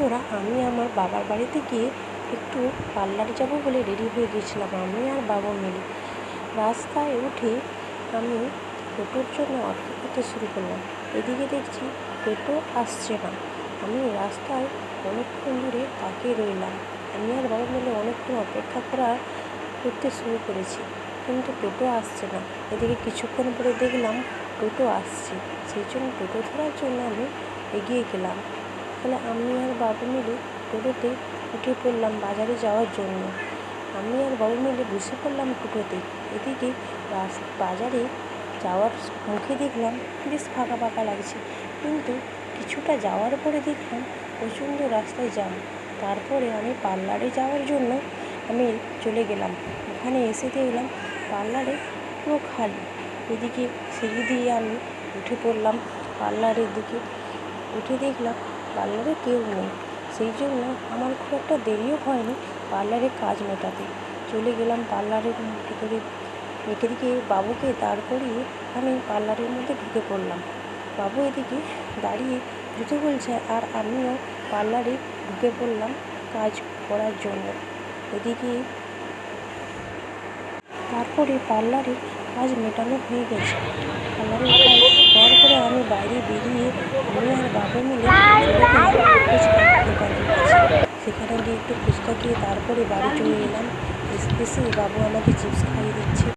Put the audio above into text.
বন্ধুরা, আমি আমার বাবার বাড়িতে গিয়ে একটু পার্লারে যাব বলে রেডি হয়ে গিয়েছিলাম আমি আর বাবা মিলে। রাস্তায় উঠে আমি টোটোর জন্য অপেক্ষা করতে শুরু করলাম। এদিকে দেখছি টোটো আসছে না। আমি রাস্তায় অনেকক্ষণ ধরে তাকিয়ে রইলাম। আমি আর বাবা মিলে অনেকক্ষণ অপেক্ষা করতে শুরু করেছি, কিন্তু টোটো আসছে না। এদিকে কিছুক্ষণ পরে দেখলাম টোটো আসছে, সেই জন্য টোটো ধরার জন্য আমি এগিয়ে গেলাম। তাহলে আমি আর বাবা মিলে টোটোতে উঠে পড়লাম বাজারে যাওয়ার জন্য। আমি আর বাবা মিলে বসে পড়লাম টোটোতে। এদিকে বাজারে যাওয়ার মুখে দেখলাম বেশ ফাঁকা ফাঁকা লাগছে, কিন্তু কিছুটা যাওয়ার পরে দেখলাম প্রচণ্ড রাস্তায় জ্যাম। তারপরে আমি পার্লারে যাওয়ার জন্য আমি চলে গেলাম। ওখানে এসে দেখলাম পার্লারে পুরো খালি। এদিকে সিঁড়ি দিয়ে আমি উঠে পড়লাম পার্লারের দিকে। উঠে দেখলাম পার্লারে কেউ নেই, সেই জন্য আমার খুব একটা দেরিও হয়নি পার্লারের কাজ মেটাতে। চলে গেলাম পার্লারের ভিতরে। এদিকে বাবুকে দাঁড় করিয়ে আমি পার্লারের মধ্যে ঢুকে পড়লাম। বাবু এদিকে দাঁড়িয়ে জুতো খুলছে আর আমিও পার্লারে ঢুকে পড়লাম কাজ করার জন্য। এদিকে তারপরে পার্লারের কাজ মেটানো হয়ে গেছে। পার্লারের কাজ হওয়ার পরে আমি বাইরে বেরিয়ে আমি আর বাবা মিলে চলে গেলাম ফুচকা দোকানের কাছে। সেখানে গিয়ে একটু ফুচকা খেয়ে তারপরে বাড়ি চলে এলাম। এসে বাবু আমাকে চিপস খাইয়ে দিচ্ছে।